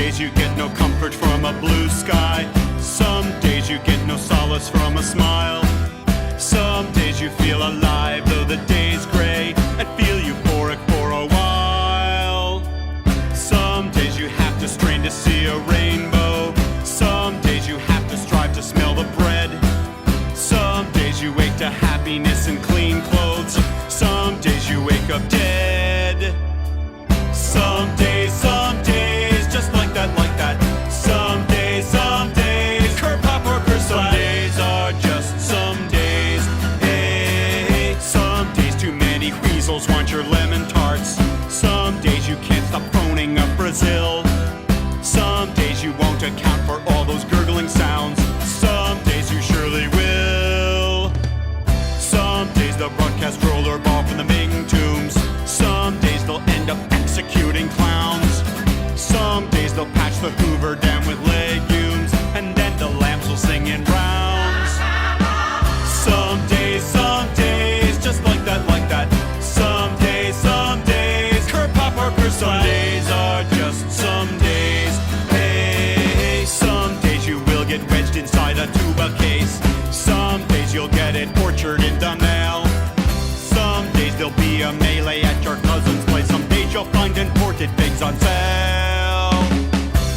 days you get no comfort from a blue sky. Some days you get no solace from a smile. Some days you feel alive though the day's gray, and feel euphoric for a while. Some days you have to strain to see a rainbow. Some days you have to strive to smell the bread. Some days you wake to happiness and clean clothes. Some days you wake up dead. Some days, just like that, like that. Some days, curb pop or curse. Some days are just some days. Hey, some days too many weasels want your lemon tarts. Some days you can't stop phoning up Brazil. Some days you won't account for all those gurgling sounds. Some days you surely will. Some days they'll broadcast rollerball from the Ming tombs. Some days they'll end up executing clowns. Some days they'll patch the Hoover Dam with legumes, and then the lamps will sing in rounds. Some days, just like that, like that. Some days, curb pop or curse. Some days are just some days. Hey, some days you will get wedged inside a tuba case. Some days you'll get it orchard in the mail. Some days there'll be a melee at your cousin's place. Some days you'll find imported pigs on sale.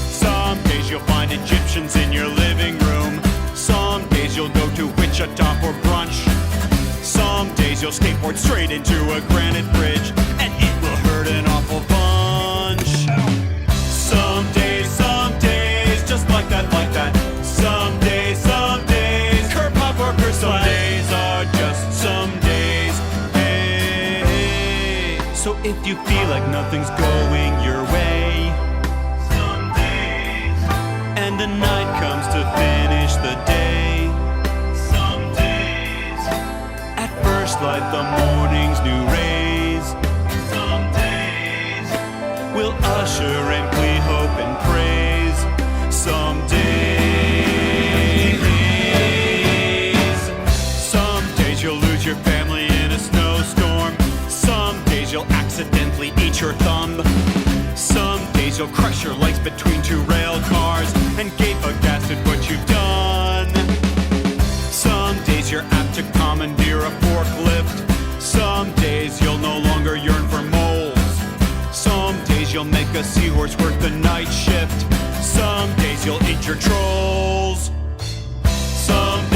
Some days you'll find Egyptians in your living room. Some days you'll go to Wichita for brunch. Some days you'll skateboard straight into a granite bridge, and it will hurt an awful bunch. Some days, just like that, like that. Some days, curb pop or curse. Some days are just some days. Hey, so if you feel like nothing's going your way, some days, and the night comes to finish the day, some days, at first light the morning's new rays, some days, will usher in plea, hope, and praise. Some days you'll lose your family in a snowstorm. Some days you'll accidentally eat your thumb. Some days you'll crush your legs between two rail cars and gape aghast at what you've done. Some days you're apt to commandeer a forklift. Some days you'll no longer yearn for moles. Some days you'll make a seahorse work the night shift. Some days you'll eat your trolls. Some